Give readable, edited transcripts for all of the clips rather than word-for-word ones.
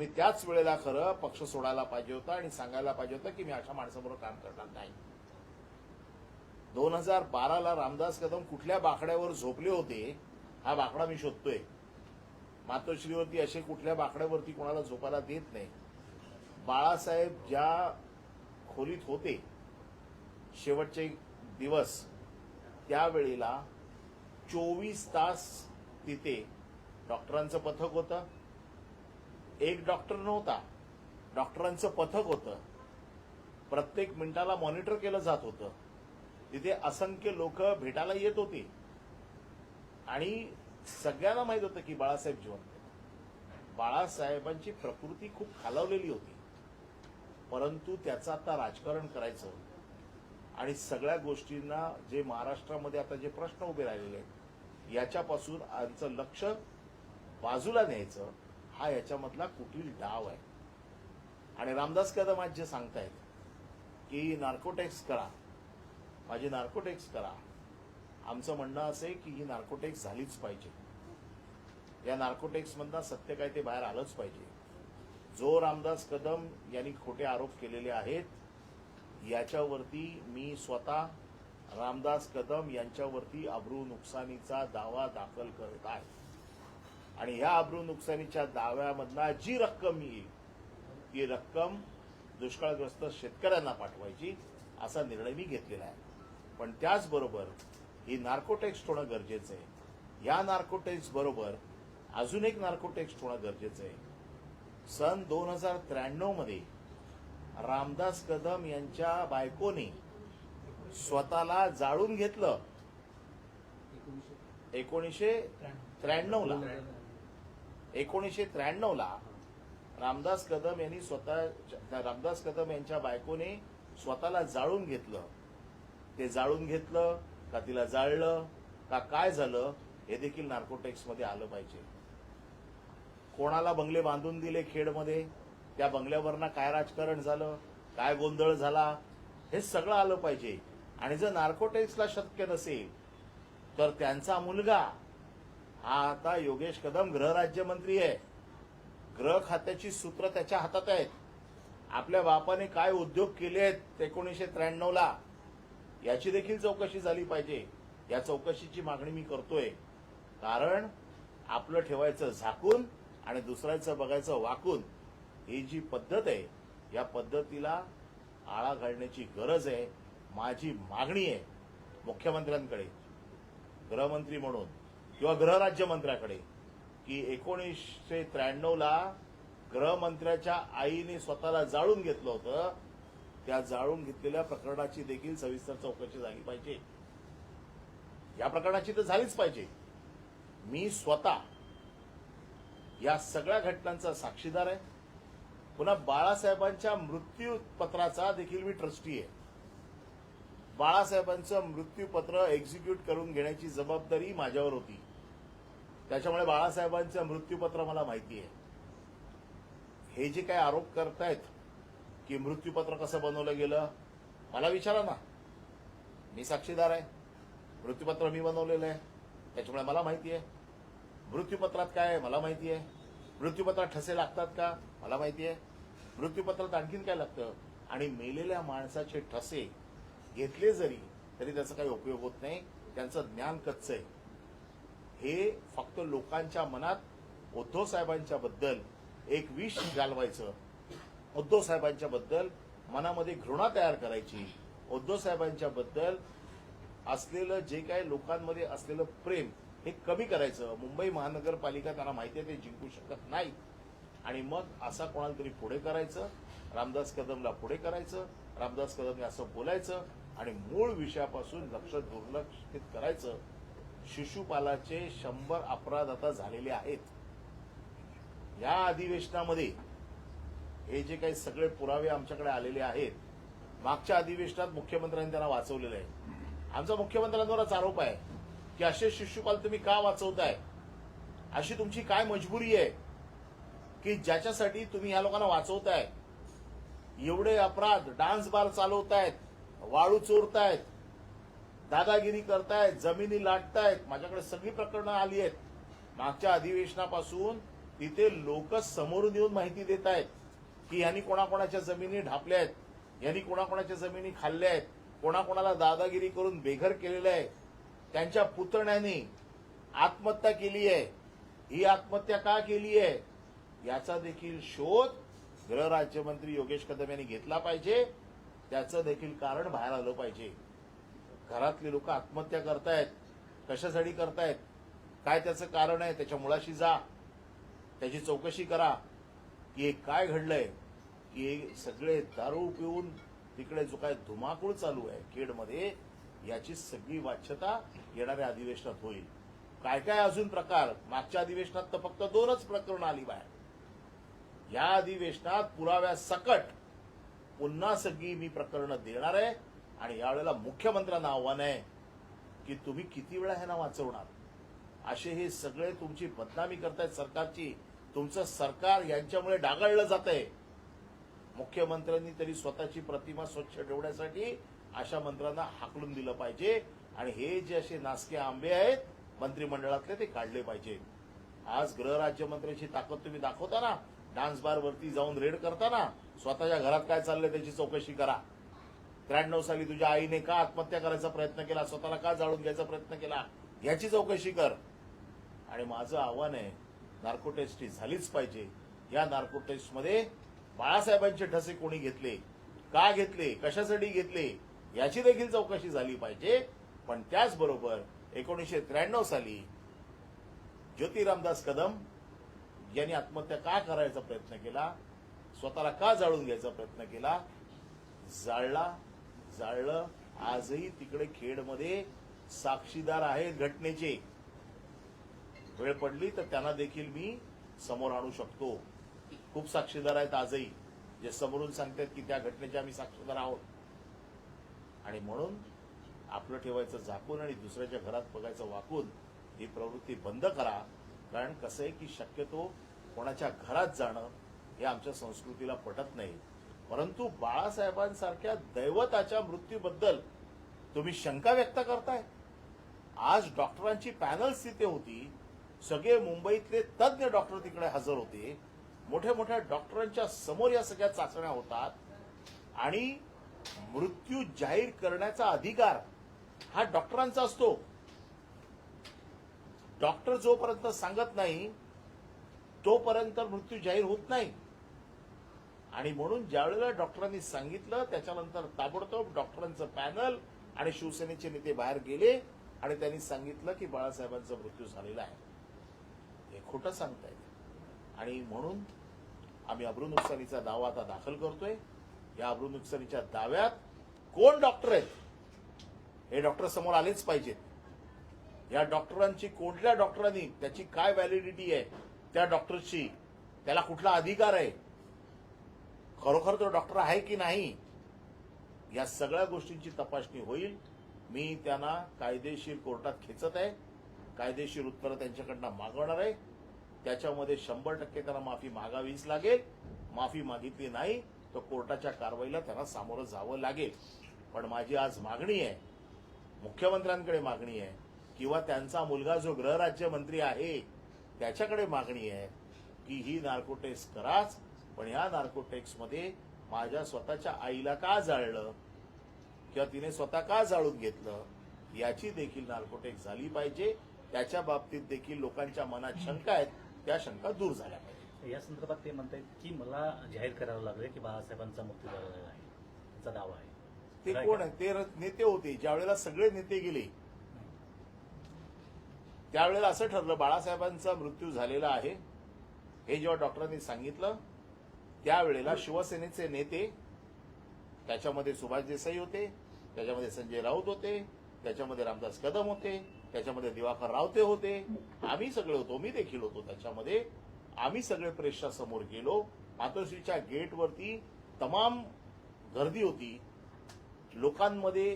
मी त्याच वेळेला खरं पक्ष सोडायला पाहिजे होता आणि सांगायला पाहिजे होतं की मी अशा माणसाबरोबर काम करणार नाही. 2012ला रामदास कदम कुठल्या बाकड्यावर झोपले होते हा बाकडा मी शोधतोय. मातोश्रीवरती असे कुठल्या बाकड्यावरती कोणाला झोपायला देत नाही. बाळासाहेब ज्या खोलीत होते शेवटचे दिवस त्यावेळेला 24 तास तिथे डॉक्टरांचं पथक होतं. एक डॉक्टर नव्हता, डॉक्टरांचं पथक होतं. प्रत्येक मिनिटाला मॉनिटर केलं जात होतं. तिथे असंख्य लोक भेटायला येत होते आणि सगळ्यांना माहित होतं की बाळासाहेब जिवंत आहेत. बाळासाहेबांची प्रकृती खूप खालावलेली होती, परंतु त्याचं आता राजकारण करायचं आणि सगळ्या गोष्टींना जे महाराष्ट्रामध्ये आता जे प्रश्न उभे राहिलेले आहेत याच्यापासून आमचं लक्ष बाजूला न्यायचं हा याच्यामधला कुटील डाव आहे. आणि रामदास कदम आज जे सांगतायत की नार्कोटेक्स करा, माझी नार्कोटेक्स करा, आमचं म्हणणं असं आहे की ही नार्कोटेक्स झालीच पाहिजे. या नार्कोटेक्समधनं सत्य काय ते बाहेर आलंच पाहिजे. जो रामदास कदम यांनी खोटे आरोप केलेले आहेत याच्यावरती मी स्वतः रामदास कदम यांच्यावरती अब्रू नुकसानीचा दावा दाखल करत आहे आणि ह्या अब्रू नुकसानीच्या दाव्यामधला जी रक्कम येईल ती रक्कम दुष्काळग्रस्त शेतकऱ्यांना पाठवायची असा निर्णय मी घेतलेला आहे. पण त्याचबरोबर ही नार्कोटेक्स होणं गरजेचं आहे. या नार्कोटेक्स बरोबर अजून एक नार्कोटेक्स होणं गरजेचं आहे. सन 2093 मध्ये रामदास कदम यांच्या बायकोने स्वतःला जाळून घेतलं. 1993 ला रामदास कदम यांच्या बायकोने स्वतःला जाळून घेतलं. ते जाळून घेतलं का तिला जाळलं का काय झालं हे देखील नार्कोटेक्समध्ये आलं पाहिजे. कोणाला बंगले बांधून दिले खेडमध्ये, त्या बंगल्यावरनं काय राजकारण झालं, काय गोंधळ झाला हे सगळं आलं पाहिजे. आणि जर नार्कोटेक्सला शक्य नसेल तर त्यांचा मुलगा हा आता योगेश कदम गृहराज्यमंत्री आहे. गृह खात्याची सूत्र त्याच्या हातात आहेत. आपल्या बापाने काय उद्योग केले आहेत 1993 ला याची देखील चौकशी झाली पाहिजे. या चौकशीची मागणी मी करतोय. कारण आपलं ठेवायचं झाकून आणि दुसऱ्याचं बघायचं वाकून ही जी पद्धत आहे या पद्धतीला आळा घालण्याची गरज आहे. माझी मागणी आहे मुख्यमंत्र्यांकडे, गृहमंत्री म्हणून किंवा गृहराज्यमंत्र्याकडे की 1993 ला गृहमंत्र्याच्या आईने स्वतःला जाळून घेतलं होतं, त्या जाळून घेतलेल्या प्रकरणाची देखील सविस्तर चौकशी झाली पाहिजे. या प्रकरणाची तर झालीच पाहिजे. मी स्वतः या सगळ्या घटनांचा साक्षीदार आहे. पुन्हा बाळासाहेबांच्या मृत्यूपत्राचा देखील मी ट्रस्टी आहे. बाळासाहेबांचं मृत्यूपत्र एक्झिक्यूट करून घेण्याची जबाबदारी माझ्यावर होती. त्याच्यामुळे बाळासाहेबांचं मृत्यूपत्र मला माहिती आहे. हे जे काही आरोप करतायत की मृत्यूपत्र कसं बनवलं गेलं, मला विचारा ना. मी साक्षीदार आहे. मृत्यूपत्र मी बनवलेलं आहे, त्याच्यामुळे मला माहिती आहे. मृत्यूपत्रात काय आहे मला माहिती आहे. मृत्यूपत्रात ठसे लागतात का मला माहिती आहे. मृत्यूपत्रात आणखीन काय लागतं. आणि मेलेल्या माणसाचे ठसे घेतले जरी तरी त्याचा काही उपयोग होत नाही. त्यांचं ज्ञान कच्चं आहे. हे फक्त लोकांच्या मनात उद्धव साहेबांच्या बद्दल एक विष घालवायचं, उद्धव साहेबांच्या बद्दल मनामध्ये घृणा तयार करायची, उद्धव साहेबांच्या बद्दल असलेलं जे काही लोकांमध्ये असलेलं प्रेम हे कमी करायचं. मुंबई महानगरपालिका त्यांना माहिती आहे ते जिंकू शकत नाही आणि मग असा कोणाला तरी पुढे करायचं, रामदास कदमला पुढे करायचं, रामदास कदमने असं बोलायचं आणि मूळ विषयापासून लक्ष दुर्लक्षित करायचं. शिशुपालाचे 100 अपराध आता झालेले आहेत. या अधिवेशनामध्ये हे जे काही सगळे पुरावे आमच्याकडे आलेले आहेत, मागच्या अधिवेशनात मुख्यमंत्र्यांनी त्यांना वाचवलेलं आहे. आमचा मुख्यमंत्र्यांवरच आरोप आहे की असे शिशुपाल तुम्ही का वाचवताय, अशी तुमची काय मजबुरी आहे की ज्याच्यासाठी तुम्ही ह्या लोकांना वाचवताय. एवढे अपराध, डान्स बार चालवतायत, वाळू चोरतायत, दादागिरी करतायत, जमिनी लाटतायत. माझ्याकडे सगळी प्रकरणं आली आहेत. मागच्या अधिवेशनापासून तिथे लोक समोरून येऊन माहिती देत आहेत की यांनी कोणाकोणाच्या जमिनी ढापल्या आहेत, यांनी कोणाकोणाच्या जमिनी खाल्ल्या आहेत, कोणाकोणाला दादागिरी करून बेघर केलेलं आहे, त्यांच्या पुतण्याने आत्महत्या केली आहे. ही आत्महत्या का केली आहे याचा देखील शोध गृहराज्यमंत्री योगेश कदम यांनी घेतला पाहिजे. त्याचं देखील कारण बाहेर आलं पाहिजे. घरातली लोक आत्महत्या करतायत, कशासाठी करतायत, काय त्याचं कारण आहे, त्याच्या मुळाशी जा, त्याची चौकशी करा की हे काय घडलंय, की हे सगळे दारू पिऊन तिकडे जो काय धुमाकूळ चालू आहे खेडमध्ये, याची सगळी वाच्यता येणाऱ्या अधिवेशनात होईल. काय काय अजून प्रकार, मागच्या अधिवेशनात तर फक्त 2च प्रकरणं आली बाहेर. या अधिवेशनात पुराव्यासकट पुन्हा सगळी मी प्रकरणं देणार आहे. आणि यावेळेला मुख्यमंत्र्यांना आव्हान आहे की तुम्ही किती वेळा ह्यांना वाचवणार. असे हे सगळे तुमची बदनामी करतायत सरकारची. तुमचं सरकार यांच्यामुळे डागाळलं जात आहे. मुख्यमंत्र्यांनी तरी स्वतःची प्रतिमा स्वच्छ ठेवण्यासाठी अशा मंत्र्यांना हाकलून दिलं पाहिजे. आणि हे जे असे नासके आंबे आहेत मंत्रिमंडळातले ते काढले पाहिजे. आज गृहराज्यमंत्र्यांची ताकद तुम्ही दाखवताना, डान्स बारवरती जाऊन रेड करताना, स्वतःच्या घरात काय चाललंय त्याची चौकशी करा. 93 साली तुझ्या आईने का आत्महत्या करायचा प्रयत्न केला, स्वतःला का जाळून घ्यायचा प्रयत्न केला, याची चौकशी कर. आणि माझं आव्हान आहे, नार्को टेस्ट ही झालीच पाहिजे. या नार्को टेस्टमध्ये बाळासाहेबांचे ठसे कोणी घेतले, का घेतले, कशासाठी घेतले, याची देखील चौकशी झाली पाहिजे. पण त्याचबरोबर 1993 साली ज्योती रामदास कदम यांनी आत्महत्या का करायचा प्रयत्न केला, स्वतःला का जाळून घ्यायचा प्रयत्न केला, जाळलं. आजही तिकडे खेडमध्ये साक्षीदार आहेत घटनेचे. वेळ पडली तर त्यांना देखील मी समोर आणू शकतो. खूप साक्षीदार आहेत आजही जे समोरून सांगतात की त्या घटनेचे आम्ही साक्षीदार आहोत. आणि म्हणून आपलं ठेवायचं झाकून आणि दुसऱ्याच्या घरात बघायचं वाकून ही प्रवृत्ती बंद करा. कारण कसं आहे की शक्यतो कोणाच्या घरात जाणं हे आमच्या संस्कृतीला पटत नाही. परंतु बाळासाहेबांसारख्या दैवताच्या मृत्यूबद्दल तुम्ही शंका व्यक्त करताय. आज डॉक्टरांची पॅनल्स तिथे होती, सगळे मुंबईतले तज्ज्ञ डॉक्टर तिकडे हजर होते. मोठ्या मोठ्या डॉक्टरांच्या समोर या सगळ्या चाचण्या होतात. आणि मृत्यू जाहीर करण्याचा अधिकार हा डॉक्टरांचा असतो. डॉक्टर जोपर्यंत सांगत नाही तोपर्यंत मृत्यू जाहीर होत नाही. आणि म्हणून ज्यावेळेला डॉक्टरांनी सांगितलं त्याच्यानंतर ताबडतोब डॉक्टरांचं पॅनल आणि शिवसेनेचे नेते बाहेर गेले आणि त्यांनी सांगितलं की बाळासाहेबांचा मृत्यू झालेला आहे. हे खोटं सांगतायत. आणि म्हणून आम्ही अब्रू नुकसानीचा दावा आता दाखल करतोय. या अब्रू नुकसानीच्या दाव्यात कोण डॉक्टर आहेत हे डॉक्टर समोर आलेच पाहिजेत. या डॉक्टरांची कोणत्या डॉक्टरांनी, त्याची काय व्हॅलिडिटी आहे त्या डॉक्टरची, त्याला कुठला अधिकार आहे, खरोखर तो डॉक्टर आहे की नाही, या सगळ्या गोष्टींची तपासणी होईल. मी त्यांना कायदेशीर कोर्टात खेचत आहे. कायदेशीर उत्तरं त्यांच्याकडनं मागवणार आहे. त्याच्यामध्ये 100% त्यांना माफी मागावीच लागेल. माफी मागितली नाही तर कोर्टाच्या कारवाईला त्यांना सामोरं जावं लागेल. पण माझी आज मागणी आहे, मुख्यमंत्र्यांकडे मागणी आहे किंवा त्यांचा मुलगा जो गृहराज्यमंत्री आहे त्याच्याकडे मागणी आहे की ही नार्को टेस्ट कराच. पण या नार्को टेस्टमध्ये माझ्या स्वतःच्या आईला का जाळलं किंवा तिने स्वतः का जाळून घेतलं याची देखील नार्को टेस्ट झाली पाहिजे. त्याच्या बाबतीत देखील लोकांच्या मनात शंका आहेत, त्या शंका दूर झाल्या पाहिजे. या संदर्भात ते म्हणतात की मला जाहीर करावं लागलं की बाळासाहेबांचा मृत्यू झालेला आहे, त्यांचा दावा आहे. ते कोण आहे? ते नेते होते. ज्यावेळेला सगळे नेते गेले त्यावेळेला असं ठरलं बाळासाहेबांचा मृत्यू झालेला आहे हे जेव्हा डॉक्टरांनी सांगितलं त्यावेळेला शिवसेनेचे नेते, त्याच्यामध्ये सुभाष देसाई होते, त्याच्यामध्ये संजय राऊत होते, त्याच्यामध्ये रामदास कदम होते, त्याच्यामध्ये दिवाकर रावते होते, आम्ही सगळे होतो, मी देखील होतो त्याच्यामध्ये. आम्ही सगळे प्रेसच्या समोर गेलो. मातोश्रीच्या गेटवरती तमाम गर्दी होती. लोकांमध्ये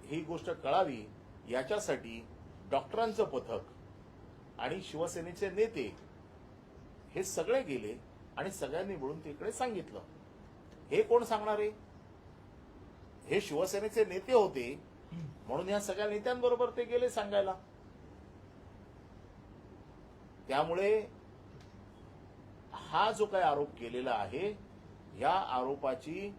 ही गोष्ट कळावी याच्यासाठी डॉक्टरांचं पथक आणि शिवसेनेचे नेते हे सगळे गेले आणि सगळ्यांनी मिळून तिकडे सांगितलं. हे कोण सांगणार आहे? हे शिवसेनेचे नेते होते म्हणून या सगळ्या नेत्यांबरोबर ते गेले सांगायला. त्यामुळे हा जो काही आरोप केलेला आहे या आरोपाची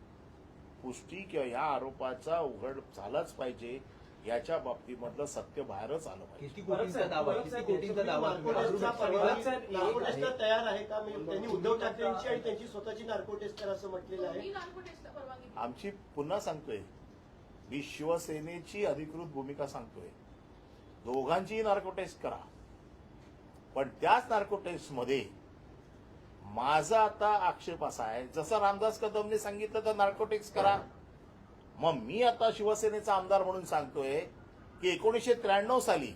पुष्टी किंवा या आरोपाचा उघड झालाच पाहिजे. याच्या बाबतीमधलं सत्य बाहेरच आलं पाहिजे. किती कोटींचा दावा नार्कोटेस्टचा तयार आहे का? म्हणजे त्यांनी उद्धव ठाकरेंची आणि त्यांची स्वतःची नार्कोटेस्ट करा असं म्हटलेलं आहे. आमची पुन्हा सांगतोय, मी शिवसेनेची अधिकृत भूमिका सांगतोय, दोघांचीही नार्को टेस्ट करा, पण त्याच नार्को टेस्टमध्ये माझा आता आक्षेप असा आहे, जसं रामदास कदमने सांगितलं तर नार्को टेस्ट करा. मग मी आता शिवसेनेचा आमदार म्हणून सांगतोय की 1993 साली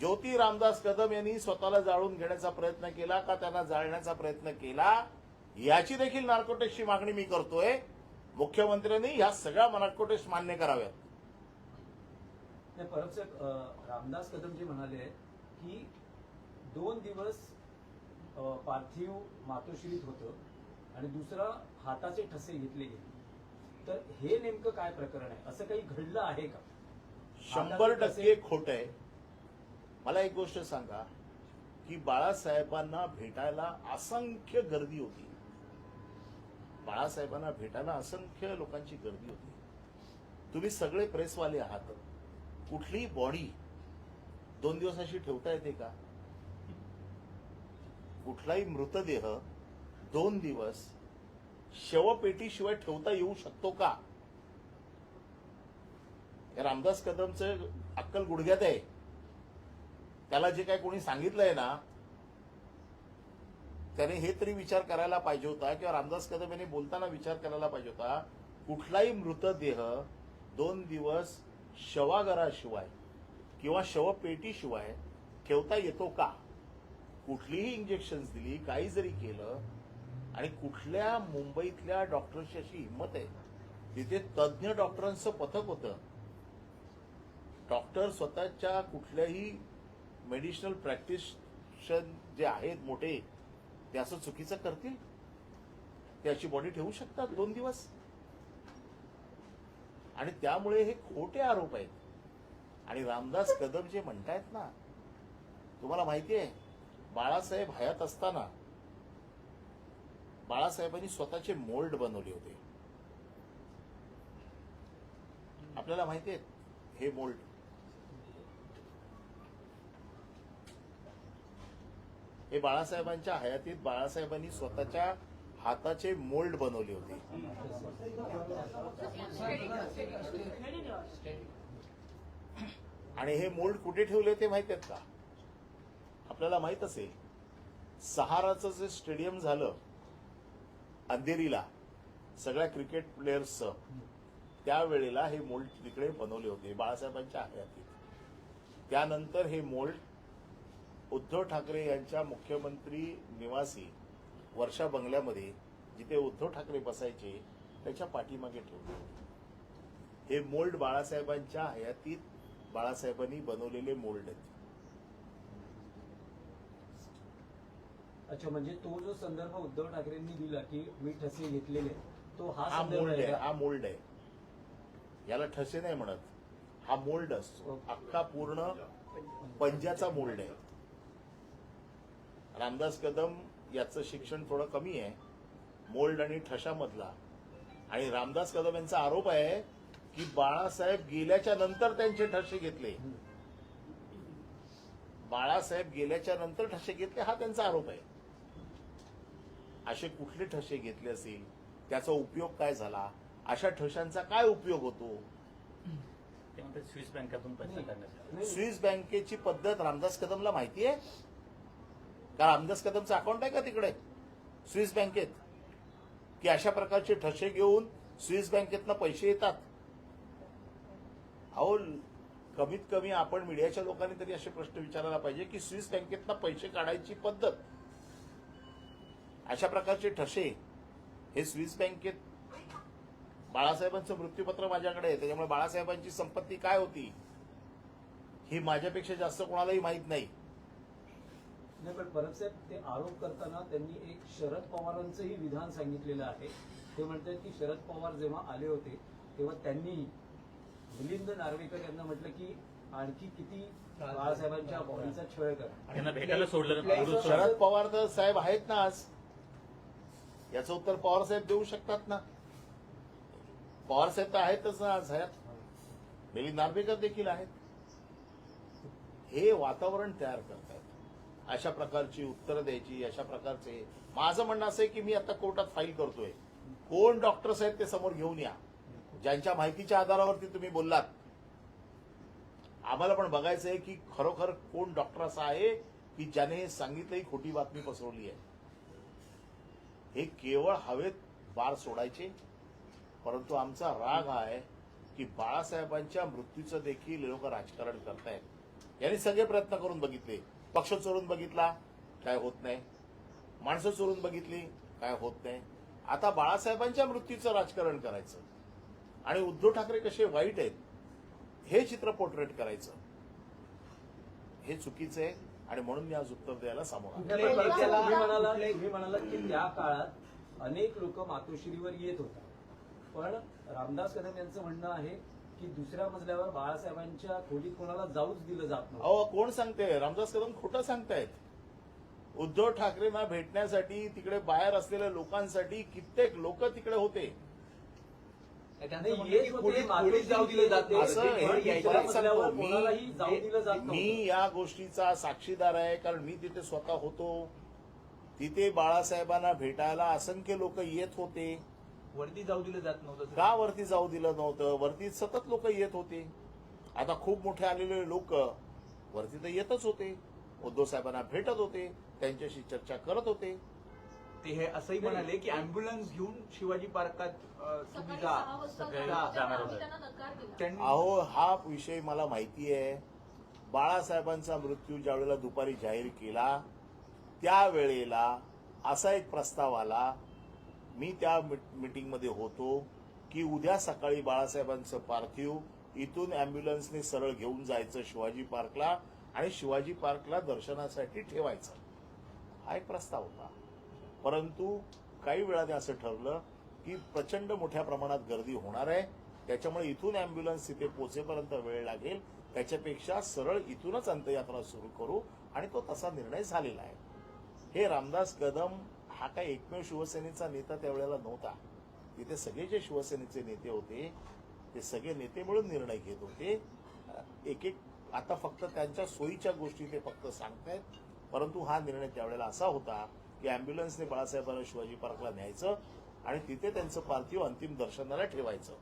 ज्योती रामदास कदम यांनी स्वतःला जाळून घेण्याचा प्रयत्न केला का त्यांना जाळण्याचा प्रयत्न केला याची देखील नार्को टेस्टची मागणी मी करतोय. मुख्यमंत्र्यांनी ह्या सगळ्या नार्को टेस्ट मान्य कराव्यात. नाही, परब साहेब, रामदास कदमजी म्हणाले की 2 दिवस पार्थिव मातोश्रीत होतं आणि दुसरा हाताचे ठसे घेतले गेले. तर हे नेमकं काय प्रकरण आहे? असं काही घडलं आहे का? 100% खोट आहे. मला एक गोष्ट सांगा की बाळासाहेबांना भेटायला असंख्य गर्दी होती. बाळासाहेबांना भेटायला असंख्य लोकांची गर्दी होती. तुम्ही सगळे प्रेसवाले आहात. कुठलीही बॉडी 2 दिवस अशी ठेवता येते का? कुठलाही मृतदेह 2 दिवस शवपेटीशिवाय ठेवता येऊ शकतो का? रामदास कदमचं अक्कल गुडघ्यात आहे. त्याला जे काही कोणी सांगितलंय ना त्याने हे तरी विचार करायला पाहिजे होता किंवा रामदास कदम यांनी बोलताना विचार करायला पाहिजे होता, कुठलाही मृतदेह 2 दिवस शवागाराशिवाय किंवा शवपेटीशिवाय ठेवता येतो का? कुठलीही इंजेक्शन दिली, काही जरी केलं, आणि कुठल्या मुंबईतल्या डॉक्टरची अशी हिंमत आहे, तिथे तज्ज्ञ डॉक्टरांचं पथक होतं. डॉक्टर स्वतःच्या कुठल्याही मेडिसिनल प्रॅक्टिशन जे आहेत मोठे ते असं चुकीचं करतील? ते अशी बॉडी ठेवू शकतात 2 दिवस? आणि त्यामुळे हे खोटे आरोप आहेत. आणि रामदास कदम जे म्हणतायत ना, तुम्हाला माहिती आहे बाळासाहेब हयात असताना बाळासाहेबांनी स्वतःचे मोल्ड बनवले होते. आपल्याला माहिती आहेत हे मोल्ड. हे बाळासाहेबांच्या हयातीत बाळासाहेबांनी स्वतःच्या हाताचे मोल्ड बनवले होते. आणि हे मोल्ड कुठे ठेवले ते माहित आहेत का? आपल्याला माहित असेल, सहाराचं जे स्टेडियम झालं अंधेरीला सगळ्या क्रिकेट प्लेयर्सचं, त्यावेळेला हे मोल्ड तिकडे बनवले होते बाळासाहेबांच्या हयातीत. त्यानंतर हे मोल्ड उद्धव ठाकरे यांच्या मुख्यमंत्री निवासी वर्षा बंगल्यामध्ये, जिथे उद्धव ठाकरे बसायचे, त्याच्या पाठीमागे ठेवले होते. हे मोल्ड बाळासाहेबांच्या हयातीत बाळासाहेबांनी बनवलेले मोल्ड आहेत. अच्छा, म्हणजे तो जो संदर्भ उद्धव ठाकरेंनी दिला की मी ठसे घेतलेले, तो हा हा संदर्भ मोल्ड आहे आहे. का? हा मोल्ड आहे. याला ठसे नाही म्हणत, हा मोल्ड असतो. अख्खा पूर्ण पंजाचा मोल्ड आहे. रामदास कदम याचं शिक्षण थोडं कमी आहे मोल्ड आणि ठशामधला. आणि रामदास कदम यांचा आरोप आहे की बाळासाहेब गेल्याच्या नंतर त्यांचे ठसे घेतले. बाळासाहेब गेल्याच्या नंतर ठसे घेतले हा त्यांचा आरोप आहे. असे कुठले ठसे घेतले असतील, त्याचा उपयोग काय झाला, अशा ठशांचा काय उपयोग होतो? ते म्हणतात स्विस बँकेतून पैसे काढण्यासाठी. स्विस बँकेची पद्धत रामदास कदमला माहिती आहे का? रामदास कदमचं अकाउंट आहे का तिकडे स्विस बँकेत, की अशा प्रकारचे ठसे घेऊन स्विस बँकेतनं पैसे येतात? अहो, कमीत कमी आपण मीडियाच्या लोकांनी तरी असे प्रश्न विचारायला पाहिजे की स्विस बँकेतनं पैसे काढायची पद्धत, अशा प्रकारचे ठसे हे स्विस बँकेत. बाळासाहेबांचं मृत्यूपत्र माझ्याकडे आहे, त्याच्यामुळे बाळासाहेबांची संपत्ती काय होती ही माझ्यापेक्षा जास्त कोणालाही माहीत नाही. नाही, पण परब साहेब, ते आरोप करताना त्यांनी एक शरद पवारांचंही विधान सांगितलेलं आहे. ते म्हणतात की शरद पवार जेव्हा आले होते तेव्हा त्यांनी मिलिंद नार्वेकर यांना म्हटलं की आणखी किती बाळासाहेबांच्या बॉडीचा छळ करा. त्यांना भेटायला सोडलं. शरद पवार तर साहेब आहेत ना आज. याचं उत्तर पवारसाहेब देऊ शकतात ना. पवारसाहेब तर आहेतच ना आज हयात. मिलिंद नार्वेकर देखील आहेत. हे वातावरण तयार करतायत. अशा प्रकारची उत्तरं द्यायची, अशा प्रकारचे. माझं म्हणणं असं आहे की मी आता कोर्टात फाईल करतोय. कोण डॉक्टर्स आहेत ते समोर घेऊन या, ज्यांच्या माहितीच्या आधारावरती तुम्ही बोललात. आम्हाला पण बघायचं आहे की खरोखर कोण डॉक्टर असा आहे की ज्याने हे सांगितलंही खोटी बातमी पसरवली आहे. हे केवळ हवेत बार सोडायचे. परंतु आमचा राग हा आहे की बाळासाहेबांच्या मृत्यूचं देखील लोक राजकारण करतायत. यांनी सगळे प्रयत्न करून बघितले. पक्ष चोरून बघितला, काय होत नाही. माणसं चोरून बघितली, काय होत नाही. आता बाळासाहेबांच्या मृत्यूचं राजकारण करायचं आणि उद्धव ठाकरे कसे वाईट आहेत हे चित्र पोर्ट्रेट करायचं, हे चुकीचं आहे. आणि म्हणून मी आज उत्तर द्यायला समोर आलो. नाही, पण तुम्ही म्हणालात की त्या काळात अनेक लोक मातोश्रीवर येत होता. पण रामदास कदम यांचं म्हणणं आहे की दुसऱ्या मजल्यावर बाळासाहेबांच्या खोलीत कोणाला जाऊच दिलं जात नव्हतं. अहो, कोण सांगते? रामदास कदम खोटं सांगतायत. उद्धव ठाकरेंना भेटण्यासाठी तिकडे बाहेर असलेल्या लोकांसाठी कित्येक लोक तिकडे होते. नाही, येत होते, मातोश्रीत जाऊ दिलं जात होते, असं हे पण मी दुसऱ्या परत मजल्यावर सांगतो. कोणालाही जाऊ दिलं जात मी नव्हतं. या गोष्टीचा साक्षीदार आहे, कारण मी तिथे स्वतः होतो. तिथे बाळासाहेबांना भेटायला असंख्य लोक येत होते. वरती जाऊ दिलं जात नव्हतं. का वरती जाऊ दिलं नव्हतं? वरती सतत लोक येत होते. आता खूप मोठे आलेले लोक वरती तर येतच होते. उद्धव साहेबांना भेटत होते, त्यांच्याशी चर्चा करत होते. ते हे असंही म्हणाले की अँब्युलन्स घेऊन शिवाजी पार्कात तुम्ही जा. सगळे जाणार होते. त्यांनी अहो, हा विषय मला माहिती आहे. बाळासाहेबांचा मृत्यू ज्या वेळेला दुपारी जाहीर केला त्यावेळेला असा एक प्रस्ताव आला. मी त्या मीटिंगमध्ये होतो की उद्या सकाळी बाळासाहेबांचं पार्थिव इथून अँब्युलन्सने सरळ घेऊन जायचं शिवाजी पार्कला आणि शिवाजी पार्कला दर्शनासाठी ठेवायचं. हा एक प्रस्ताव होता. परंतु काही वेळाने असं ठरलं की प्रचंड मोठ्या प्रमाणात गर्दी होणार आहे, त्याच्यामुळे इथून अँब्युलन्स तिथे पोहोचेपर्यंत वेळ लागेल, त्याच्यापेक्षा सरळ इथूनच अंत्ययात्रा सुरू करू, आणि तो तसा निर्णय झालेला आहे. हे रामदास कदम हा काही एकमेव शिवसेनेचा नेता त्यावेळेला नव्हता. तिथे सगळे जे शिवसेनेचे नेते होते ते सगळे नेते मिळून निर्णय घेत होते. एक एक आता फक्त त्यांच्या सोयीच्या गोष्टी ते फक्त सांगतायत. परंतु हा निर्णय त्यावेळेला असा होता की अँब्युलन्सने बाळासाहेबांना शिवाजी पार्कला न्यायचं आणि तिथे त्यांचं पार्थिव अंतिम दर्शनाला ठेवायचं.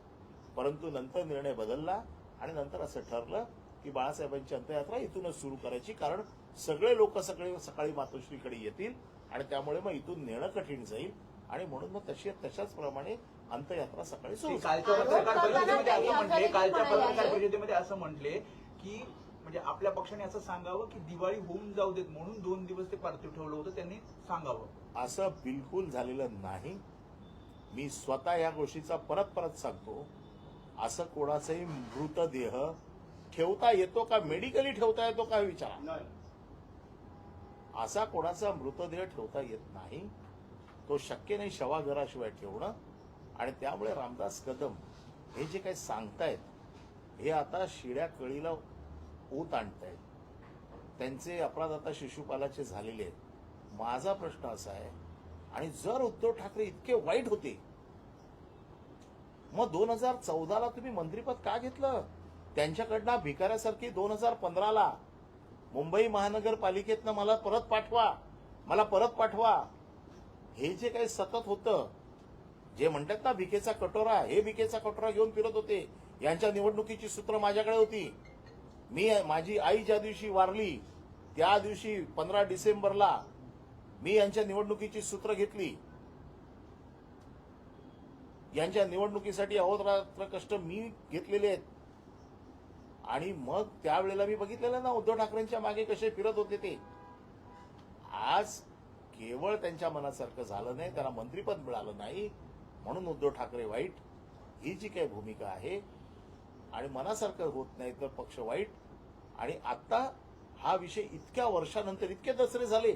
परंतु नंतर निर्णय बदलला आणि नंतर असं ठरलं की बाळासाहेबांची अंत्ययात्रा इथूनच सुरू करायची, कारण सगळे लोक सकाळी मातोश्रीकडे येतील आणि त्यामुळे मग इथून नेणं कठीण जाईल. आणि म्हणून मग तशाच प्रमाणे अंत्ययात्रा सकाळी सुरू ते कालच्या पत्रकार परिषदेमध्ये असं म्हटले की म्हणजे आपल्या पक्षाने असं सांगावं की दिवाळी होऊन जाऊ देत म्हणून 2 दिवस ते पार्थिव ठेवलं होतं, त्यांनी सांगावं. असं बिलकुल झालेलं नाही. मी स्वतः या गोष्टीचा परत सांगतो. असं कोणाचाही मृतदेह ठेवता येतो का, मेडिकली ठेवता येतो का विचारा. असा कोणाचा मृतदेह ठेवता येत नाही. तो शक्य नाही शवाघराशिवाय ठेवणं. आणि त्यामुळे रामदास कदम हे जे काही सांगतायत हे आता शिड्या कळीला ऊत आणतायत. त्यांचे अपराध आता शिशुपालाचे झालेले आहेत. माझा प्रश्न असा आहे, आणि जर उद्धव ठाकरे इतके वाईट होते मग 2014ला तुम्ही मंत्रिपद का घेतलं? त्यांच्याकडनं भिकाऱ्यासारखी 2015ला मुंबई महानगरपालिकेतनं मला परत पाठवा हे जे काही सतत होतं, जे म्हणतात ना भिकेचा कटोरा, हे भिकेचा कटोरा घेऊन फिरत होते. यांच्या निवडणुकीची सूत्र माझ्याकडे होती. माझी आई ज्या दिवशी वारली त्या दिवशी 15 डिसेंबरला मी यांच्या निवडणुकीची सूत्र घेतली. यांच्या निवडणुकीसाठी अहोरात्र कष्ट मी घेतलेले आहेत. आणि मग त्यावेळेला मी बघितलेलं ना उद्धव ठाकरेंच्या मागे कसे फिरत होते ते. आज केवळ त्यांच्या मनासारखं झालं नाही, त्यांना मंत्रिपद मिळालं नाही म्हणून उद्धव ठाकरे वाईट, ही जी काही भूमिका आहे. आणि मनासारखं होत नाही तर पक्ष वाईट. आणि आता हा विषय इतक्या वर्षानंतर इतके दसरे झाले,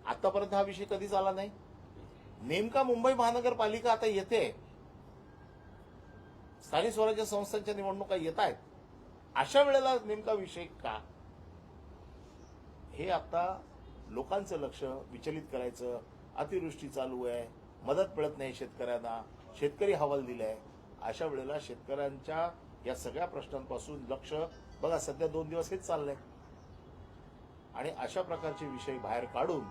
आतापर्यंत हा विषय कधीच आला नाही. नेमका मुंबई महानगरपालिका आता येते, स्थानिक स्वराज्य संस्थांच्या निवडणुका येत आहेत, अशा वेळेला नेमका विषय का, हे आता लोकांचं लक्ष विचलित करायचं अतिवृष्टी चालू आहे, मदत मिळत नाही शेतकऱ्यांना, शेतकरी हवाल दिलाय. अशा वेळेला शेतकऱ्यांच्या या सगळ्या प्रश्नांपासून लक्ष बघा, सध्या 2 दिवस हेच चाललंय. आणि अशा प्रकारचे विषय बाहेर काढून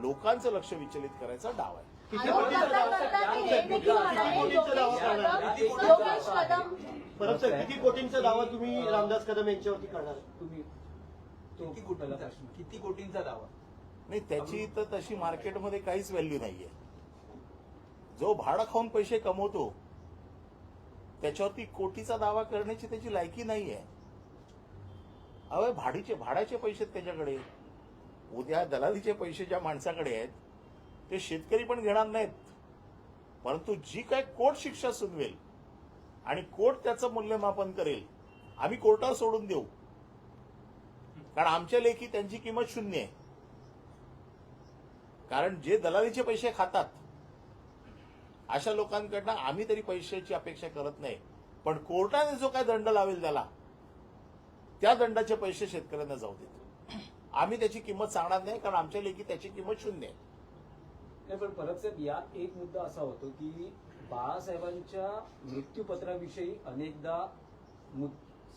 लोकांचं लक्ष विचलित करायचा डाव आहे. किती कोटींचा दावा योगेश कदम परत सर, किती कोटींचा दावा तुम्ही रामदास कदम यांच्यावरती करणार आहे? तुम्ही तो पहिला प्रश्न. किती कोटींचा दावा? नाही, त्याची तर तशी मार्केटमध्ये काहीच व्हॅल्यू नाहीये. जो भाडं खाऊन पैसे कमवतो त्याच्यावरती कोटीचा दावा करण्याची त्याची लायकी नाहीये. अवे भाड्याचे पैसे आहेत त्याच्याकडे. उद्या दलालीचे पैसे ज्या माणसाकडे आहेत ते शेतकरी पण घेणार नाहीत. परंतु जी काय कोर्ट शिक्षा सुनवेल आणि कोर्ट त्याचं मूल्यमापन करेल, आम्ही कोर्टावर सोडून देऊ. कारण आमच्या लेखी त्यांची किंमत शून्य आहे. कारण जे दलालीचे पैसे खातात अशा लोकांकडनं आम्ही तरी पैशाची अपेक्षा करत नाही. पण कोर्टाने जो काय दंड लावेल त्याला, त्या दंडाचे पैसे शेतकऱ्यांना जाऊ देत. आम्ही त्याची किंमत सांगणार नाही, कारण आमच्या लेखी त्याची किंमत शून्य आहे. नाही, पण परब साहेब, यात एक मुद्दा असा होतो की बाळासाहेबांच्या मृत्यूपत्राविषयी अनेकदा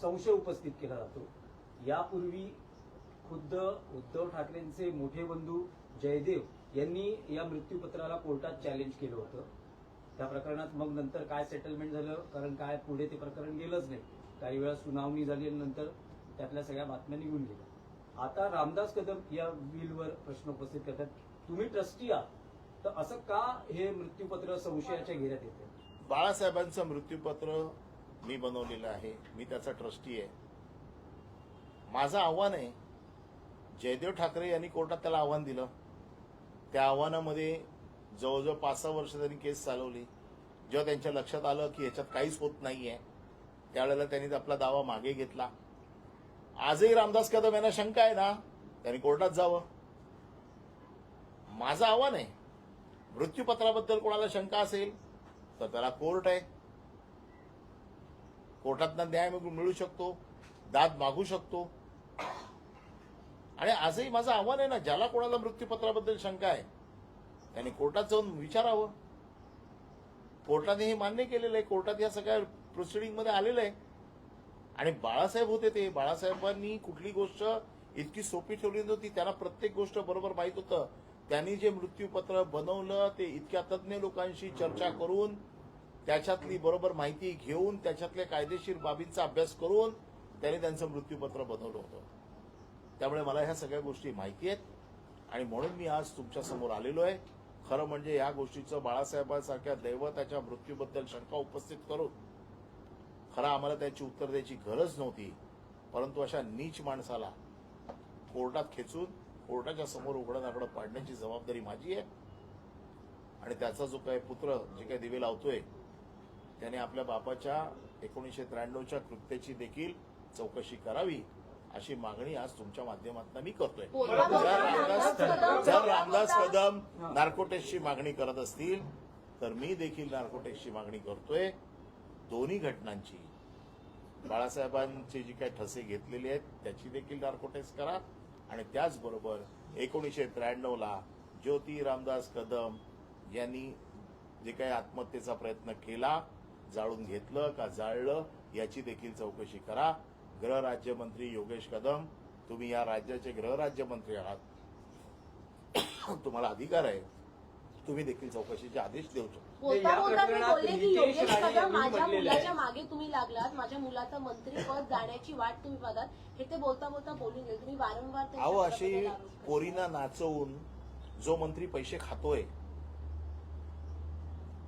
संशय उपस्थित केला जातो. यापूर्वी खुद्द उद्धव ठाकरेंचे मोठे बंधू जयदेव यांनी या मृत्यूपत्राला कोर्टात चॅलेंज केलं होतं. त्या प्रकरणात मग नंतर काय सेटलमेंट झालं, कारण काय पुढे ते प्रकरण गेलंच नाही. काही वेळा सुनावणी झाली आणि नंतर त्यातल्या सगळ्या बातम्या निघून गेल्या. आता रामदास कदम या बिलवर प्रश्न उपस्थित करतात, तुम्ही ट्रस्टी आहात, तर असं का हे मृत्यूपत्र संशयाच्या घेऱ्यात येते? बाळासाहेबांचं मृत्यूपत्र मी बनवलेलं आहे, मी त्याचा ट्रस्टी आहे. माझं आव्हान आहे, जयदेव ठाकरे यांनी कोर्टात त्याला आव्हान दिलं. त्या आव्हानामध्ये जवळजवळ 5-6 वर्ष त्यांनी केस चालवली. जेव्हा त्यांच्या लक्षात आलं की ह्याच्यात काहीच होत नाहीये, त्यावेळेला त्यांनी आपला दावा मागे घेतला. आजही रामदास कदम यांना शंका आहे ना, त्यांनी कोर्टात जावं. माझं आव्हान आहे, मृत्यूपत्राबद्दल कोणाला शंका असेल तर त्याला कोर्ट आहे, कोर्टातनं न्याय मिळू शकतो, दाद मागू शकतो. आणि आजही माझं आव्हान आहे ना, ज्याला कोणाला मृत्यूपत्राबद्दल शंका आहे त्यांनी कोर्टात जाऊन विचारावं. कोर्टाने हे मान्य केलेलं आहे, कोर्टात या सगळ्या प्रोसिडिंग मध्ये आलेलं आहे. आणि बाळासाहेब होते ते, बाळासाहेबांनी कुठली गोष्ट इतकी सोपी ठेवली नव्हती. त्यांना प्रत्येक गोष्ट बरोबर माहित होतं. त्यांनी जे मृत्यूपत्र बनवलं ते इतक्या तज्ज्ञ लोकांशी चर्चा करून, त्याच्यातली बरोबर माहिती घेऊन, त्याच्यातल्या कायदेशीर बाबींचा अभ्यास करून त्यांनी त्यांचं मृत्यूपत्र बनवलं होतं. त्यामुळे मला ह्या सगळ्या गोष्टी माहिती आहेत आणि म्हणून मी आज तुमच्या समोर आलेलो आहे. खरं म्हणजे या गोष्टीचं बाळासाहेबांसारख्या दैवताच्या मृत्यूबद्दल शंका उपस्थित करून खरं आम्हाला त्याची उत्तर द्यायची गरज नव्हती. परंतु अशा नीच माणसाला कोर्टात खेचून कोर्टाच्या समोर उघडं नागडं पाडण्याची जबाबदारी माझी आहे. आणि त्याचा जो काही पुत्र जे काही दिवे लावतोय त्याने आपल्या बापाच्या 1993च्या कृत्याची देखील चौकशी करावी अशी मागणी आज तुमच्या माध्यमातून मी करतोय. जर रामदास कदम नार्कोटेक्सची मागणी करत असतील तर मी देखील नार्कोटेक्सची मागणी करतोय. दोन्ही घटनांची, बाळासाहेबांचे जी काही ठसे घेतलेले आहेत त्याची देखील नार्कोटेक्स करा. आणि त्याचबरोबर 1993ला ज्योती रामदास कदम यांनी जे काही आत्महत्येचा प्रयत्न केला, जाळून घेतलं का जाळलं याची देखील चौकशी करा. गृहराज्यमंत्री योगेश कदम, तुम्ही या राज्याचे गृहराज्यमंत्री आहात, तुम्हाला अधिकार आहे, तुम्ही देखील चौकशीचे आदेश देऊ शकता. बोलता बोलता ते बोलले की योगेश कदम माझ्या मुलाच्या मागे तुम्ही लागलात, माझ्या मुलाचं मंत्रीपद जाण्याची वाट तुम्ही बघात, हे ते बोलता बोलता बोलून गेले. तुम्ही वारंवार त्यांच्या अहो, अशी विरोधात आरोप करता. पोरींना नाचवून जो मंत्री पैसे खातोय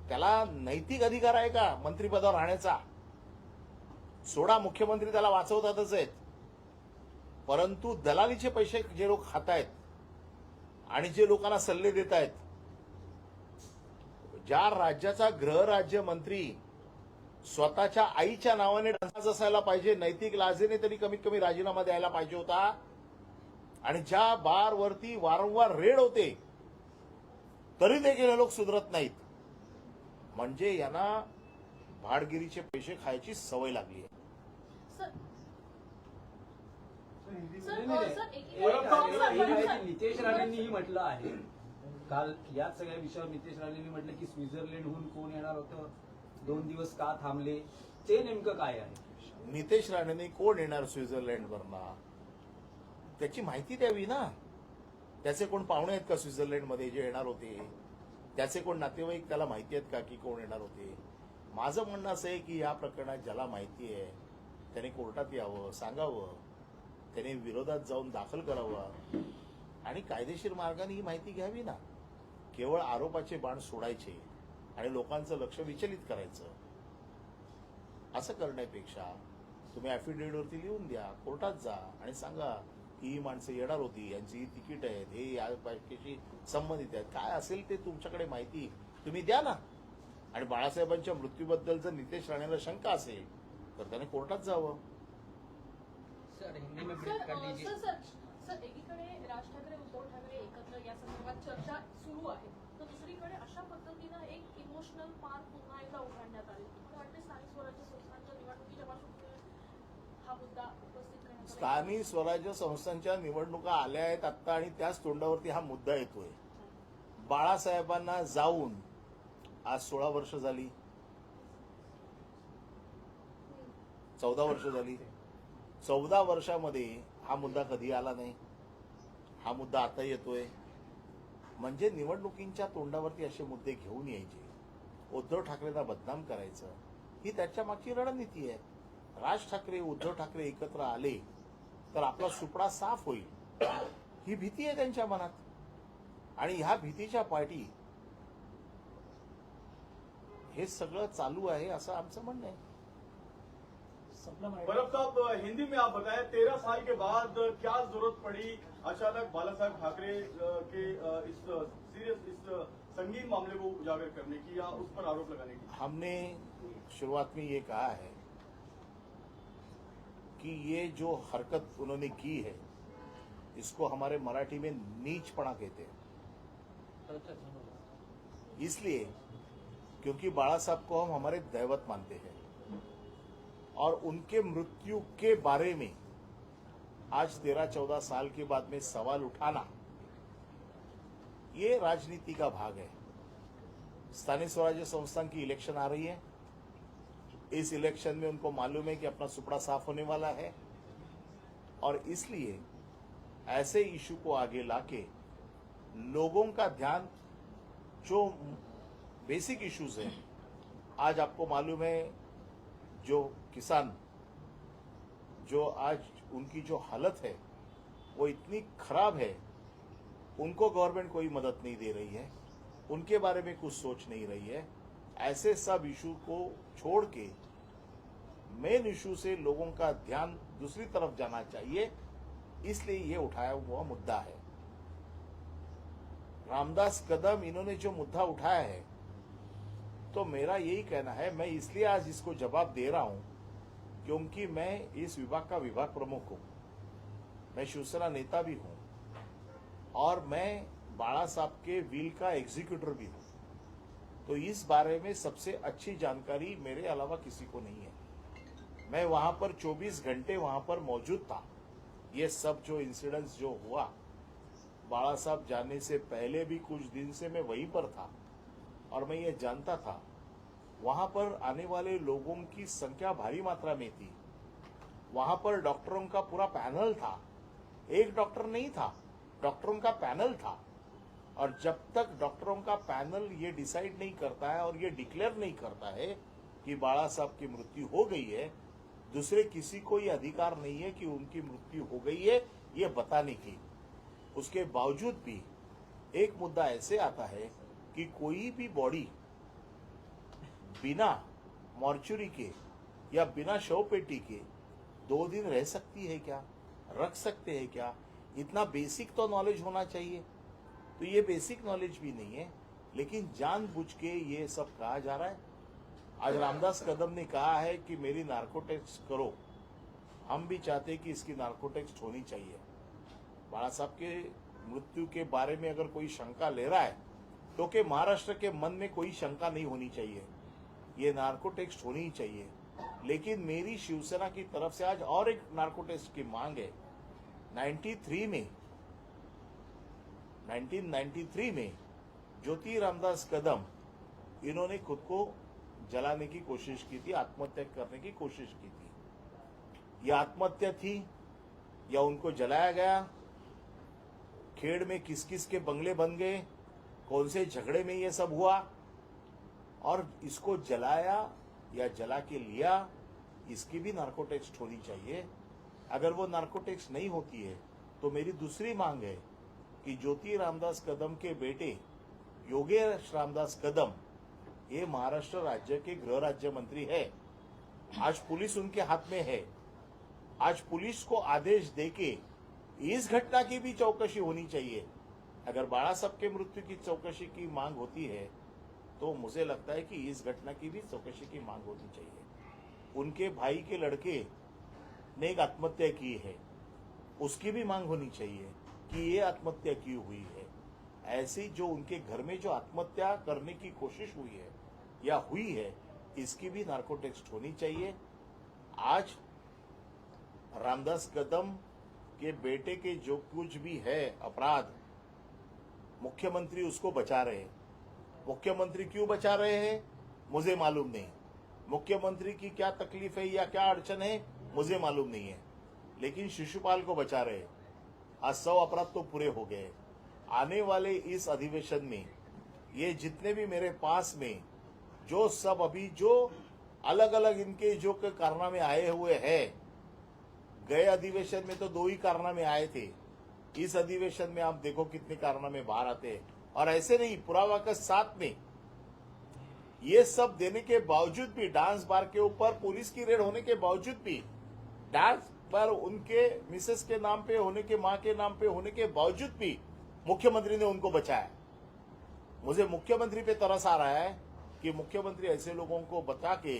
त्याला नैतिक अधिकार आहे का मंत्रिपदावर राहण्याचा? सोडा, मुख्यमंत्री त्याला वाचवतातच आहेत, परंतु दलालीचे पैसे जे लोक खात आहेत आणि जे लोकांना सल्ले देत आहेत, ज्या राज्याचा गृहराज्यमंत्री स्वतःच्या आईच्या नावाने डान्स असायला पाहिजे, नैतिक लाजेने तरी कमीत कमी राजीनामा द्यायला पाहिजे होता, आणि ज्या बारवरती वारंवार रेड होते तरी देखील हे लोक सुधरत नाहीत, म्हणजे यांना भाडगिरीचे पैसे खायची सवय लागली आहे. नितेश राणेंनीही म्हटलं आहे काल याच सगळ्या विषयावर नितेश राणेंनी म्हटलं की स्वित्झर्लंडहून कोण येणार होतं, 2 दिवस का थांबले, ते नेमकं काय आहे? नितेश राणेंनी कोण येणार स्वित्झर्लंडवरनं त्याची माहिती द्यावी ना. त्याचे कोण पाहुणे आहेत का स्वित्झर्लंडमध्ये जे येणार होते? त्याचे कोण नातेवाईक त्याला माहिती आहेत का की कोण येणार होते? माझं म्हणणं असं आहे की या प्रकरणात ज्याला माहिती आहे त्याने कोर्टात यावं, सांगावं, त्याने विरोधात जाऊन दाखल करावं आणि कायदेशीर मार्गाने ही माहिती घ्यावी ना. केवळ आरोपाचे बाण सोडायचे आणि लोकांचं लक्ष विचलित करायचं असं करण्यापेक्षा तुम्ही ॲफिडेव्हिटवरती लिहून द्या, कोर्टात जा आणि सांगा की ही माणसं येणार होती, यांची ही तिकीट आहेत, हे या बँकेशी संबंधित आहेत, काय असेल ते तुमच्याकडे माहिती तुम्ही द्या ना. आणि बाळासाहेबांच्या मृत्यूबद्दल जर नितेश राणेला शंका असेल तर त्याने कोर्टात जावं. सर एकीकडे राज ठाकरे उद्धव ठाकरे एकत्र या संदर्भात चर्चा सुरू आहे, तर दुसरीकडे अशा पद्धतीनं एक इमोशनल पार्क पुन्हा एकदा उघडण्यात आले. मला वाटते स्थानिक स्वराज्य संस्थांच्या निवडणुकीच्या पार्श्वभूमीवर हा मुद्दा उपस्थित करण्यात आला. स्थानिक स्वराज्य संस्थांच्या निवडणुका आल्या आहेत आत्ता आणि त्याच तोंडावरती हा मुद्दा येतोय. बाळासाहेबांना जाऊन आज 16 वर्ष झाली, 14 वर्ष झाली. 14 वर्षामध्ये हा मुद्दा कधी आला नाही, हा मुद्दा आता येतोय. म्हणजे निवडणुकींच्या तोंडावरती असे मुद्दे घेऊन यायचे, उद्धव ठाकरेंना बदनाम करायचं, ही त्याच्या मागची रणनीती आहे. राज ठाकरे उद्धव ठाकरे एकत्र आले तर आपला सुपडा साफ होईल ही भीती आहे त्यांच्या मनात. आणि ह्या भीतीच्या पाठी हे सगळं चालू आहे असं आमचं म्हणणं आहे. बरब साहब, हिंदी में आप बताएं, 13 साल के बाद क्या जरूरत पड़ी अचानक बाला साहब ठाकरे के इस संगीन मामले को उजागर करने की या उस पर आरोप लगाने की? हमने शुरुआत में ये कहा है कि ये जो हरकत उन्होंने की है इसको हमारे मराठी में नीचपना कहते हैं. इसलिए क्योंकि बाला साहब को हम हमारे दैवत मानते हैं और उनके मृत्यु के बारे में आज 13-14 साल के बाद में सवाल उठाना ये राजनीति का भाग है. स्थानीय स्वराज्य संस्थान की इलेक्शन आ रही है. इस इलेक्शन में उनको मालूम है कि अपना सुपड़ा साफ होने वाला है और इसलिए ऐसे इशू को आगे लाके लोगों का ध्यान जो बेसिक इश्यूज हैं, आज आपको मालूम है जो किसान जो आज उनकी जो हालत है वो इतनी खराब है, उनको गवर्नमेंट कोई मदद नहीं दे रही है, उनके बारे में कुछ सोच नहीं रही है. ऐसे सब इशू को छोड़ के मेन इशू से लोगों का ध्यान दूसरी तरफ जाना चाहिए, इसलिए ये उठाया हुआ मुद्दा है. रामदास कदम इन्होंने जो मुद्दा उठाया है तो मेरा यही कहना है, मैं इसलिए आज इसको जवाब दे रहा हूं क्योंकि मैं इस विभाग का विभाग प्रमुख हूं, मैं शिवसेना नेता भी हूं और मैं बाला साहब के विल का एग्जीक्यूटर भी हूं. तो इस बारे में सबसे अच्छी जानकारी मेरे अलावा किसी को नहीं है. मैं वहां पर 24 घंटे वहां पर मौजूद था. ये सब जो इंसिडेंट्स जो हुआ, बाला साहब जाने से पहले भी कुछ दिन से मैं वहीं पर था और मैं ये जानता था. वहां पर आने वाले लोगों की संख्या भारी मात्रा में थी. वहां पर डॉक्टरों का पूरा पैनल था, एक डॉक्टर नहीं था, डॉक्टरों का पैनल था. और जब तक डॉक्टरों का पैनल ये डिसाइड नहीं करता है और ये डिक्लेयर नहीं करता है कि बाला साहब की मृत्यु हो गई है, दूसरे किसी को ये अधिकार नहीं है कि उनकी मृत्यु हो गई है ये बताने की. उसके बावजूद भी एक मुद्दा ऐसे आता है कि कोई भी बॉडी बिना मॉर्चुरी के या बिना शवपेटी के 2 दिन रह सकती है क्या, रख सकते हैं क्या? इतना बेसिक तो नॉलेज होना चाहिए. तो ये बेसिक नॉलेज भी नहीं है, लेकिन जानबूझ के ये सब कहा जा रहा है. आज रामदास कदम ने कहा है कि मेरी नार्को टेस्ट करो. हम भी चाहते हैं कि इसकी नार्को टेस्ट होनी चाहिए. बाला साहब के मृत्यु के बारे में अगर कोई शंका ले रहा है तो कि महाराष्ट्र के मन में कोई शंका नहीं होनी चाहिए, ये नार्को टेस्ट होनी ही चाहिए. लेकिन मेरी शिवसेना की तरफ से आज और एक नार्को टेस्ट की मांग है. 1993 में ज्योति रामदास कदम इन्होंने खुद को जलाने की कोशिश की थी, आत्महत्या करने की कोशिश की थी। यह आत्महत्या थी या उनको जलाया गया? खेड़ में किस किस के बंगले बन गए, कौन से झगड़े में ये सब हुआ, और इसको जलाया या जला के लिया, इसकी भी नार्को टेस्ट होनी चाहिए। अगर वो नार्को टेस्ट नहीं होती है तो मेरी दूसरी मांग है कि ज्योति रामदास कदम के बेटे योगेश रामदास कदम ये महाराष्ट्र राज्य के गृह राज्य मंत्री है। आज पुलिस उनके हाथ में है। आज पुलिस को आदेश देके इस घटना की भी चौकसी होनी चाहिए। अगर बाळा साहब के मृत्यु की चौकसी की मांग होती है तो मुझे लगता है कि इस घटना की भी चौकसी की मांग होनी चाहिए। उनके भाई के लड़के ने एक आत्महत्या की है, उसकी भी मांग होनी चाहिए कि ये आत्महत्या की हुई है। ऐसी जो उनके घर में जो आत्महत्या करने की कोशिश हुई है या हुई है, इसकी भी नार्को टेस्ट होनी चाहिए। आज रामदास कदम के बेटे के जो कुछ भी है अपराध, मुख्यमंत्री उसको बचा रहे हैं। मुख्यमंत्री क्यों बचा रहे हैं मुझे मालूम नहीं। मुख्यमंत्री की क्या तकलीफ है या क्या अड़चन है मुझे मालूम नहीं है, लेकिन शिशुपाल को बचा रहे हैं। आज 100 अपराध तो पूरे हो गए। आने वाले इस अधिवेशन में ये जितने भी मेरे पास में जो सब अभी जो अलग अलग इनके जो कारनामे आए हुए हैं, गए अधिवेशन में तो 2 ही कारनामे आए थे। इस अधिवेशन में आप देखो कितने कारनामे बाहर आते हैं, और ऐसे नहीं पुरावा के साथ में ये सब देने के बावजूद भी, डांस बार के ऊपर पुलिस की रेड होने के बावजूद भी, डांस बार उनके मिसेस के नाम पे होने के, मां के नाम पे होने के बावजूद भी मुख्यमंत्री ने उनको बचाया। मुझे मुख्यमंत्री पे तरस आ रहा है कि मुख्यमंत्री ऐसे लोगों को बता के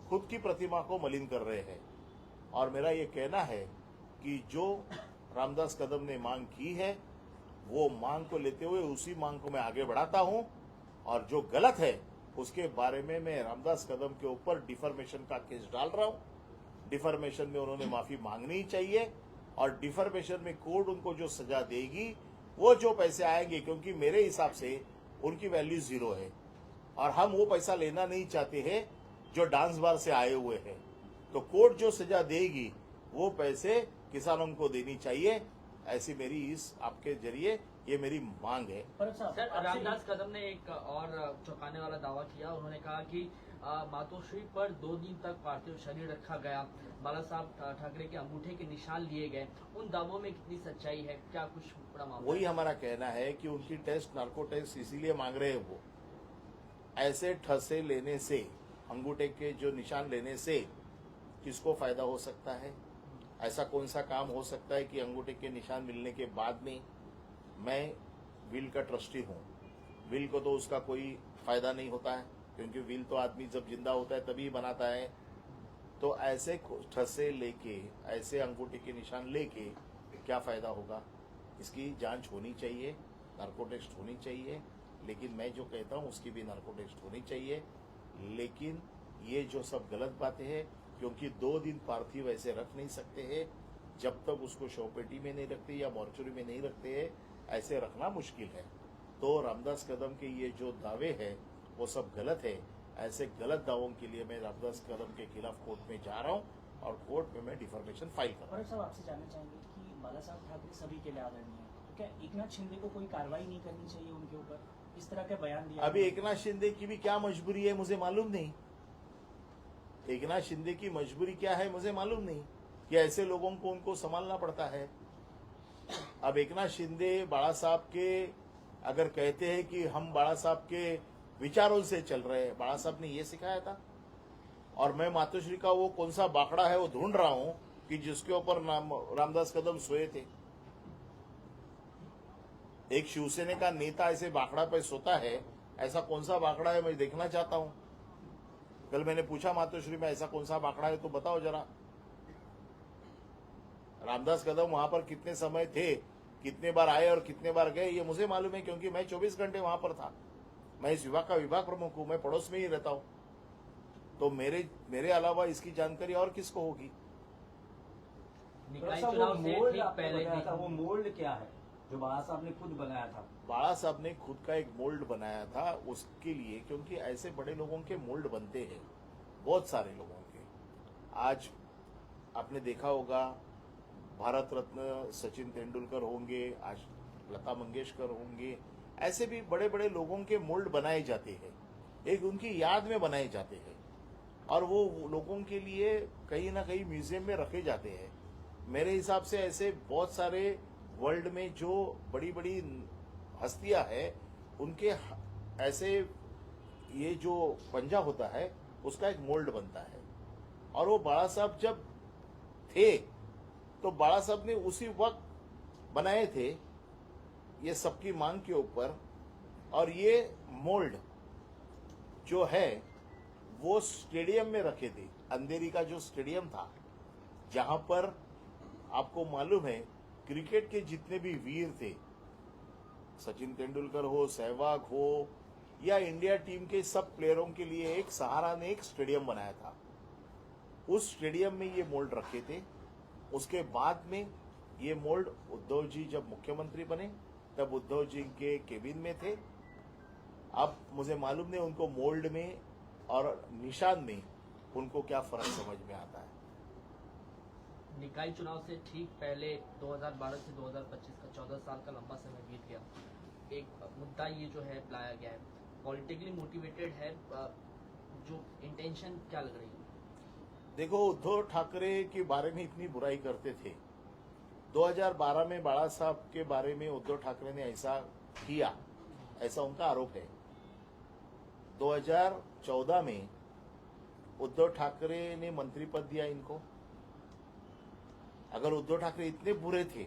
खुद की प्रतिमा को मलिन कर रहे हैं। और मेरा ये कहना है कि जो रामदास कदम ने मांग की है वो मांग को लेते हुए उसी मांग को मैं आगे बढ़ाता हूं, और जो गलत है उसके बारे में मैं रामदास कदम के ऊपर डिफर्मेशन का केस डाल रहा हूं। डिफर्मेशन में उन्होंने माफी मांगनी चाहिए, और डिफर्मेशन में कोर्ट उनको जो सजा देगी वो जो पैसे आएंगे, क्योंकि मेरे हिसाब से उनकी वैल्यू 0 है और हम वो पैसा लेना नहीं चाहते हैं जो डांस बार से आए हुए हैं। तो कोर्ट जो सजा देगी वो पैसे किसानों को देनी चाहिए। ऐसी मेरी इस आपके जरिए ये मेरी मांग है। सर, रामदास कदम ने एक और चौंकाने वाला दावा किया। उन्होंने कहा कि मातोश्री पर 2 दिन तक पार्थिव शरीर रखा गया, बाला साहब ठाकरे के अंगूठे के निशान लिए गए। उन दावों में कितनी सच्चाई है, क्या कुछ बड़ा मामला? वही हमारा कहना है कि उनकी टेस्ट, नार्को टेस्ट इसीलिए मांग रहे हैं। वो ऐसे ठसे लेने से, अंगूठे के जो निशान लेने से किसको फायदा हो सकता है? ऐसा कौन सा काम हो सकता है कि अंगूठे के निशान मिलने के बाद में, मैं विल का ट्रस्टी हूं, विल को तो उसका कोई फायदा नहीं होता है, क्योंकि विल तो आदमी जब जिंदा होता है तभी बनाता है। तो ऐसे ठसे लेके, ऐसे अंगूठे के निशान लेके क्या फायदा होगा? इसकी जांच होनी चाहिए, नार्को टेस्ट होनी चाहिए। लेकिन मैं जो कहता हूं उसकी भी नार्को टेस्ट होनी चाहिए। लेकिन ये जो सब गलत बातें हैं, क्योंकि 2 दिन पार्थिव ऐसे रख नहीं सकते हैं जब तक उसको शवपेटी में नहीं रखते या मॉर्चरी में नहीं रखते हैं, ऐसे रखना मुश्किल है। तो रामदास कदम के ये जो दावे हैं वो सब गलत है। ऐसे गलत दावों के लिए मैं रामदास कदम के खिलाफ कोर्ट में जा रहा हूँ और कोर्ट में मैं डिफॉर्मेशन फाइल कर रहा हूँ। साहब, आपसे जानना चाहेंगे कि बाला साहब ठाकरे सभी के लिए आदरणीय है, तो क्या एकनाथ शिंदे को कोई कार्रवाई नहीं करनी चाहिए उनके ऊपर? इस तरह के बयान दिया। अभी एकनाथ शिंदे की भी क्या मजबूरी है मुझे मालूम नहीं। एकनाथ शिंदे की मजबूरी क्या है मुझे मालूम नहीं कि ऐसे लोगों को उनको संभालना पड़ता है। अब एकनाथ शिंदे बाला साहब के अगर कहते हैं कि हम बाला साहब के विचारों से चल रहे हैं, बाला साहब ने ये सिखाया था। और मैं मातोश्री का वो कौन सा बाकड़ा है वो ढूंढ रहा हूं कि जिसके ऊपर रामदास कदम सोए थे। एक शिवसेना का नेता ऐसे बाकड़ा पे सोता है, ऐसा कौन सा बाकड़ा है मैं देखना चाहता हूं। कल मैंने पूछा मातोश्री में ऐसा कौन सा बाकड़ा है तो बताओ जरा। रामदास कदम वहां पर कितने समय थे, कितने बार आए और कितने बार गए, ये मुझे मालूम है, क्योंकि मैं 24 घंटे वहां पर था। मैं इस विभाग का विभाग प्रमुख हूं, मैं पड़ोस में ही रहता हूं। तो मेरे अलावा इसकी जानकारी और किसको होगी? निकाय वो चुनाव से मोल्ड ठीक आपने पहले बताया था, भी वो मोल्ड क्या है जो बाला साहब ने खुद बनाया था। बाला साहब ने खुद का एक मोल्ड बनाया था उसके लिए, क्योंकि ऐसे बड़े लोगों के मोल्ड बनते हैं, बहुत सारे लोगों के। आज आपने देखा होगा भारत रत्न सचिन तेंदुलकर होंगे, आज लता मंगेशकर होंगे, ऐसे भी बड़े बड़े लोगों के मोल्ड बनाए जाते हैं, एक उनकी याद में बनाए जाते हैं और वो लोगों के लिए कहीं ना कहीं म्यूजियम में रखे जाते हैं। मेरे हिसाब से ऐसे बहुत सारे वर्ल्ड में जो बड़ी बड़ी हस्तियां हैं उनके ऐसे ये जो पंजा होता है उसका एक मोल्ड बनता है। और वो बाला साहब जब थे तो बाला साहब ने उसी वक्त बनाए थे ये सबकी मांग के ऊपर। और ये मोल्ड जो है वो स्टेडियम में रखे थे, अंधेरी का जो स्टेडियम था, जहां पर आपको मालूम है क्रिकेट के जितने भी वीर थे, सचिन तेंदुलकर हो, सहवाग हो या इंडिया टीम के सब प्लेयरों के लिए एक सहारा ने एक स्टेडियम बनाया था। उस स्टेडियम में ये मोल्ड रखे थे। उसके बाद में ये मोल्ड उद्धव जी जब मुख्यमंत्री बने तब उद्धव जी के केबिन में थे। अब मुझे मालूम नहीं उनको मोल्ड में और निशान में उनको क्या फर्क समझ में आता है। निकाय चुनाव से ठीक पहले 2012 से 2025 का 14 साल का लंबा समय बीत गया। एक मुद्दा ये जो है लाया गया है, पॉलिटिकली मोटिवेटेड है, जो इंटेंशन क्या लग रही है? देखो, उद्धव ठाकरे के बारे में इतनी बुराई करते थे। 2012 में बाला साहब के बारे में उद्धव ठाकरे ने ऐसा किया, ऐसा उनका आरोप है। 2014 में उद्धव ठाकरे ने मंत्री पद दिया इनको। अगर उद्धव ठाकरे इतने बुरे थे,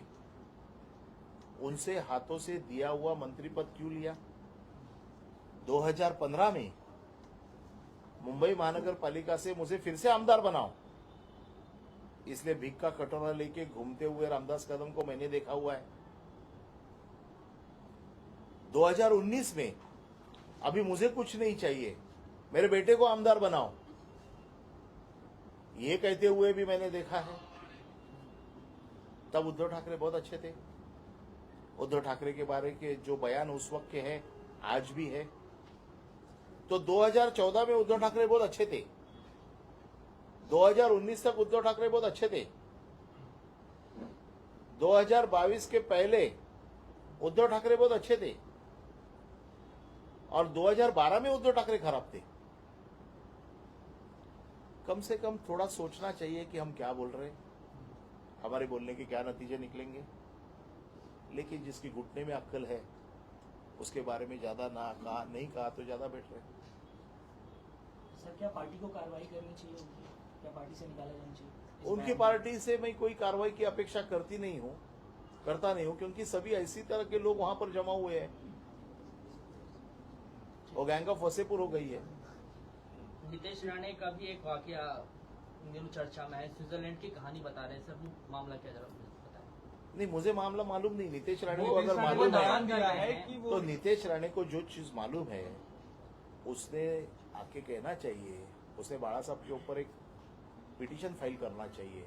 उनसे हाथों से दिया हुआ मंत्री पद क्यों लिया? 2015 में मुंबई महानगर पालिका से मुझे फिर से आमदार बनाओ, इसलिए भीख का कटोरा लेके घूमते हुए रामदास कदम को मैंने देखा हुआ है। 2019 में अभी मुझे कुछ नहीं चाहिए, मेरे बेटे को आमदार बनाओ, ये कहते हुए भी मैंने देखा है। तब उद्धव ठाकरे बहुत अच्छे थे। उद्धव ठाकरे के बारे के जो बयान उस वक्त के हैं आज भी है। तो 2014 में उद्धव ठाकरे बहुत अच्छे थे, 2019 तक उद्धव ठाकरे बहुत अच्छे थे, 2022 के पहले उद्धव ठाकरे बहुत अच्छे थे और 2012 में उद्धव ठाकरे खराब थे। कम से कम थोड़ा सोचना चाहिए कि हम क्या बोल रहे हैं, हमारे बोलने के क्या नतीजे निकलेंगे। लेकिन जिसकी घुटने में अक्ल है उसके बारे में ज्यादा नहीं कहा तो ज्यादा बेटर है। सर, क्या पार्टी को कार्रवाई करनी चाहिए उनकी? क्या पार्टी से निकाला जाना चाहिए? उनकी पार्टी से मैं कोई कार्रवाई की अपेक्षा करता नहीं हूं, क्योंकि सभी ऐसी तरह के लोग वहां पर जमा हुए हैं। वो गैंग ऑफ वसेपुर हो गई है। नितेश राणे का भी एक वाकया इन चर्चा में है, स्विट्जरलैंड की कहानी बता रहे हैं सर, वो मामला क्या जरा बताएं। नहीं, मुझे मामला मालूम नहीं। नितेश राणे वो को अगर इस राणे मालूम को बयान है दिया है कि वो तो नितेश राणे को जो चीज मालूम है उसने आके कहना चाहिए। उसने बाला साहब के ऊपर एक पिटीशन फाइल करना चाहिए